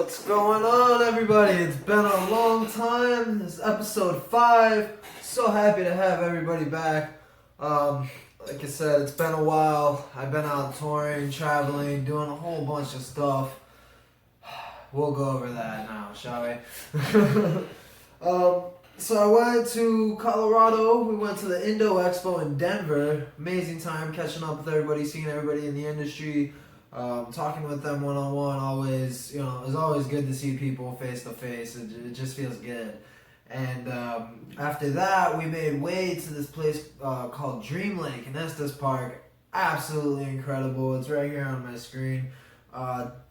What's going on, everybody? It's been a long time. This is episode 5. So happy to have everybody back. Like I said, it's been a while. I've been out touring, traveling, doing a whole bunch of stuff. We'll go over that now, shall we? So I went to Colorado. We went to the Indo Expo in Denver. Amazing time catching up with everybody, seeing everybody in the industry. Talking with them one-on-one, always, it's always good to see people face-to-face. It just feels good. And after that, we made way to this place called Dream Lake in Estes Park. Absolutely incredible. It's right here on my screen.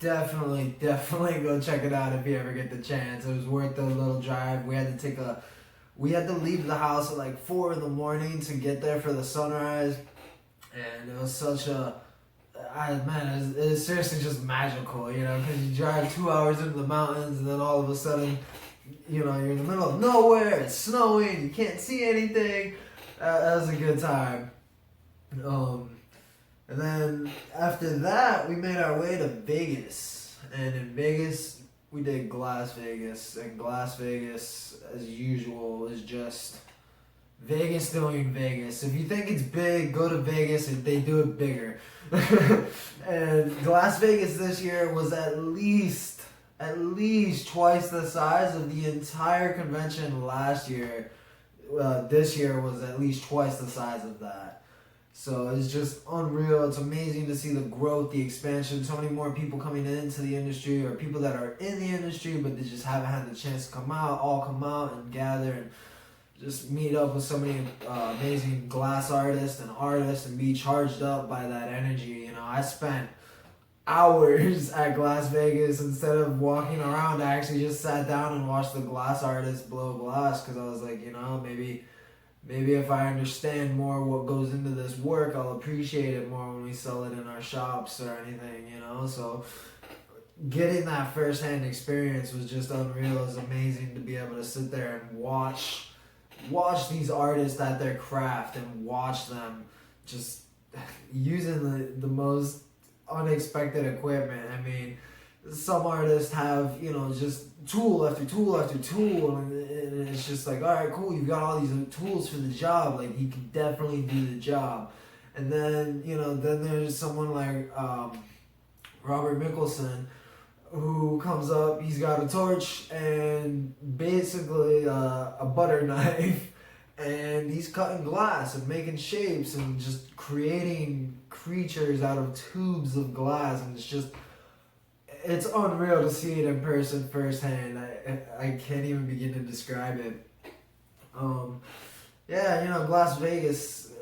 Definitely go check it out if you ever get the chance. It was worth the little drive. We had to leave the house at like 4 in the morning to get there for the sunrise. And it was such a... it's seriously just magical, because you drive 2 hours into the mountains and then all of a sudden, you're in the middle of nowhere, it's snowing, you can't see anything. That was a good time. And then after that, we made our way to Vegas. And in Vegas, we did Glass Vegas. And Glass Vegas, as usual, is just Vegas doing Vegas. If you think it's big, go to Vegas and they do it bigger. And Las Vegas this year was at least twice the size of the entire convention last year. This year was at least twice the size of that. So it's just unreal. It's amazing to see the growth, the expansion, so many more people coming into the industry, or people that are in the industry but they just haven't had the chance to come out and gather and just meet up with so many amazing glass artists and be charged up by that energy. I spent hours at Glass Vegas. Instead of walking around, I actually just sat down and watched the glass artists blow glass, because I was like, maybe if I understand more what goes into this work, I'll appreciate it more when we sell it in our shops or anything, So getting that first-hand experience was just unreal. It was amazing to be able to sit there and watch these artists at their craft and watch them just using the most unexpected equipment. I mean, some artists have, just tool after tool after tool, and it's just like, all right, cool, you've got all these tools for the job, like, you can definitely do the job. And then, then there's someone like Robert Mickelson, who comes up, he's got a torch and basically a butter knife, and he's cutting glass and making shapes and just creating creatures out of tubes of glass, and it's unreal to see it in person firsthand. I can't even begin to describe it. Las Vegas,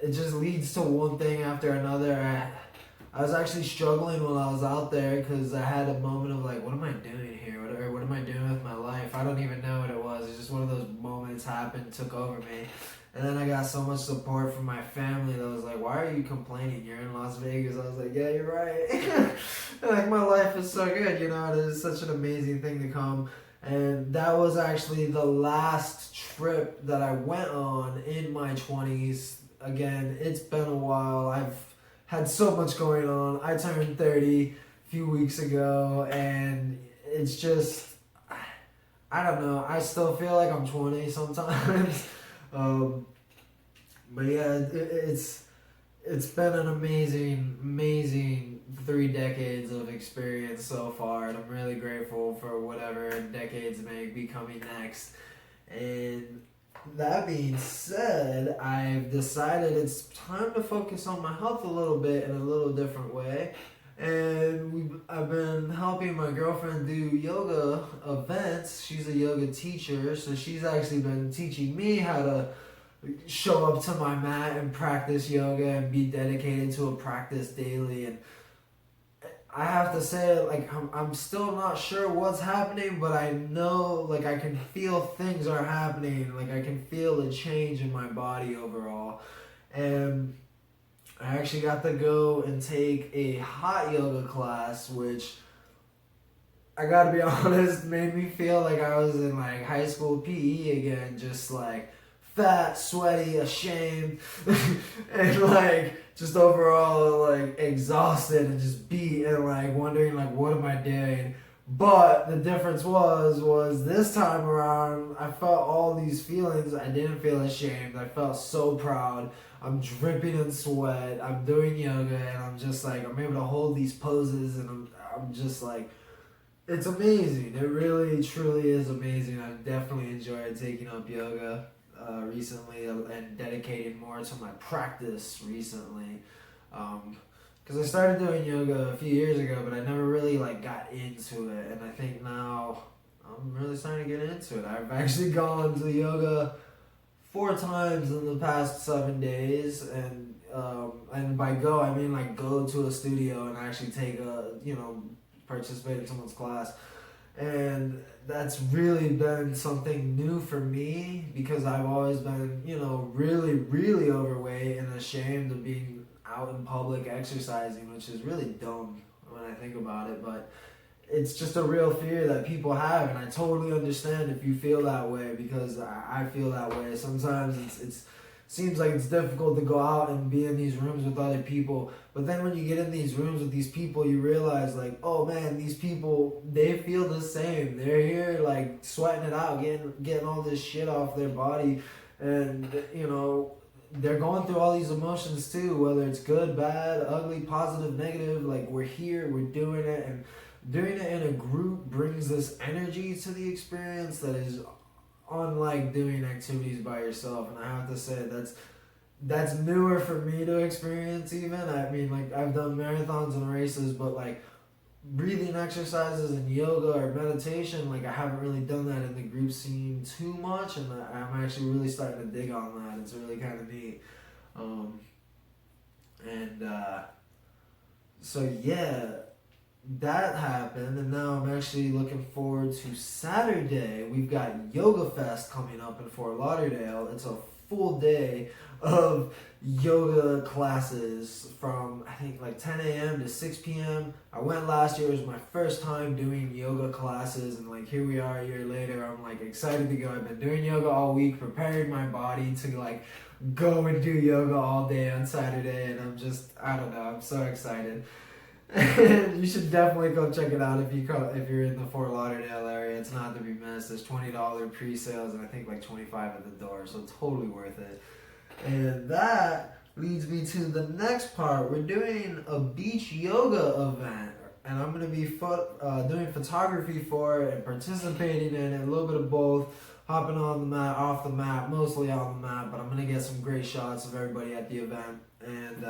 it just leads to one thing after another. I was actually struggling while I was out there, because I had a moment of like, what am I doing here? What am I doing with my life? I don't even know what it was. It's just one of those moments happened, took over me. And then I got so much support from my family that was like, why are you complaining? You're in Las Vegas. I was like, yeah, you're right. Like, my life is so good, it is such an amazing thing to come. And that was actually the last trip that I went on in my 20s. Again, it's been a while. I've had so much going on. I turned 30 a few weeks ago, and it's just, I don't know. I still feel like I'm 20 sometimes. But yeah, it's been an amazing 3 decades of experience so far, and I'm really grateful for whatever decades may be coming next. And that being said, I've decided it's time to focus on my health a little bit in a little different way. And I've been helping my girlfriend do yoga events. She's a yoga teacher, so she's actually been teaching me how to show up to my mat and practice yoga and be dedicated to a practice daily. And I have to say, like, I'm still not sure what's happening, but I know, like, I can feel things are happening. Like, I can feel a change in my body overall. And I actually got to go and take a hot yoga class, which, I gotta be honest, made me feel like I was in, like, high school PE again, just, like, fat, sweaty, ashamed, and, like, just overall, like, exhausted and just beat and, like, wondering, like, what am I doing? But the difference was this time around, I felt all these feelings. I didn't feel ashamed. I felt so proud. I'm dripping in sweat. I'm doing yoga, and I'm just like, I'm able to hold these poses, and I'm just like, it's amazing. It really, truly is amazing. I've definitely enjoyed taking up yoga recently and dedicating more to my practice recently. Because I started doing yoga a few years ago, but I never really like got into it, and I think now I'm really starting to get into it. I've actually gone to yoga 4 times in the past 7 days, and by go I mean like go to a studio and actually take participate in someone's class, and that's really been something new for me because I've always been really really overweight and ashamed of being out in public exercising, which is really dumb when I think about it, but it's just a real fear that people have, and I totally understand if you feel that way because I feel that way. Sometimes it's seems like it's difficult to go out and be in these rooms with other people, but then when you get in these rooms with these people, you realize like, oh man, these people, they feel the same. They're here like sweating it out, getting all this shit off their body, and they're going through all these emotions too, whether it's good, bad, ugly, positive, negative. Like, we're here, we're doing it, and doing it in a group brings this energy to the experience that is unlike doing activities by yourself. And I have to say that's newer for me to experience even. I mean, like, I've done marathons and races, but like breathing exercises and yoga or meditation, like I haven't really done that in the group scene too much, and I'm actually really starting to dig on that. It's really kind of neat. So yeah, that happened, and now I'm actually looking forward to Saturday. We've got Yoga Fest coming up in Fort Lauderdale. It's a full day of yoga classes from I think like 10 a.m. to 6 p.m. I went last year. It was my first time doing yoga classes, and like here we are a year later. I'm like excited to go. I've been doing yoga all week, preparing my body to like go and do yoga all day on Saturday, and I don't know, I'm so excited. You should definitely go check it out if you're in the Fort Lauderdale area. It's not to be missed. There's $20 pre-sales and I think like $25 at the door, so totally worth it. And that leads me to the next part. We're doing a beach yoga event, and I'm going to be doing photography for it and participating in it, a little bit of both, hopping on the mat, off the mat, mostly on the mat, but I'm going to get some great shots of everybody at the event. And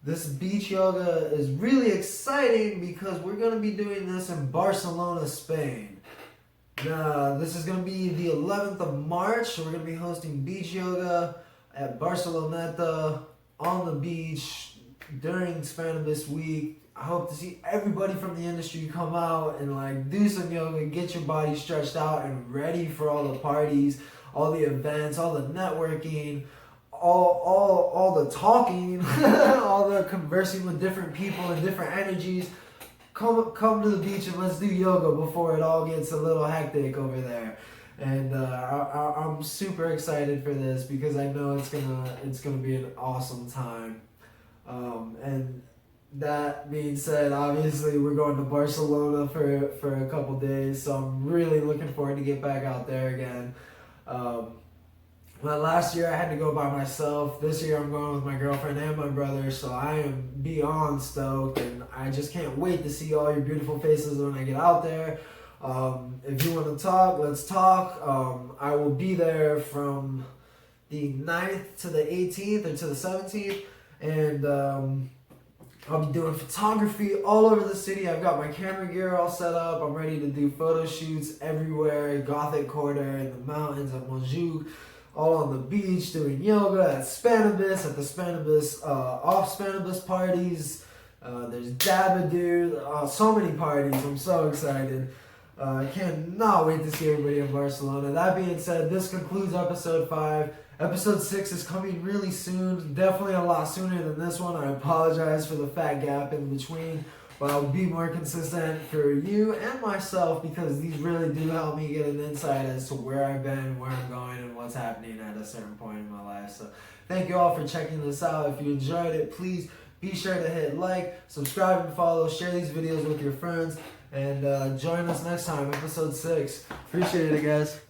this beach yoga is really exciting because we're going to be doing this in Barcelona, Spain. This is going to be the 11th of March. We're going to be hosting beach yoga at Barceloneta on the beach during Spanibus week. I hope to see everybody from the industry come out and like do some yoga, get your body stretched out and ready for all the parties, all the events, all the networking, all the talking, all the conversing with different people and different energies. Come to the beach and let's do yoga before it all gets a little hectic over there. And I'm super excited for this because I know it's gonna be an awesome time. And that being said, obviously we're going to Barcelona for a couple days, so I'm really looking forward to get back out there again. Well, last year I had to go by myself. This year I'm going with my girlfriend and my brother, so I am beyond stoked, and I just can't wait to see all your beautiful faces when I get out there. If you want to talk, let's talk. I will be there from the 9th to the 18th or to the 17th, and I'll be doing photography all over the city. I've got my camera gear all set up. I'm ready to do photo shoots everywhere, Gothic Quarter, in the mountains of Montjuic, all on the beach, doing yoga at Spanibus, at the Spanibus, off Spanibus parties. There's Dabadoo, so many parties. I'm so excited. I cannot wait to see everybody in Barcelona. That being said, this concludes episode 5. Episode 6 is coming really soon. Definitely a lot sooner than this one. I apologize for the fat gap in between, but I'll be more consistent for you and myself because these really do help me get an insight as to where I've been, where I'm going, and what's happening at a certain point in my life. So thank you all for checking this out. If you enjoyed it, please Be sure to hit like, subscribe and follow, share these videos with your friends, and join us next time, episode 6. Appreciate it, guys.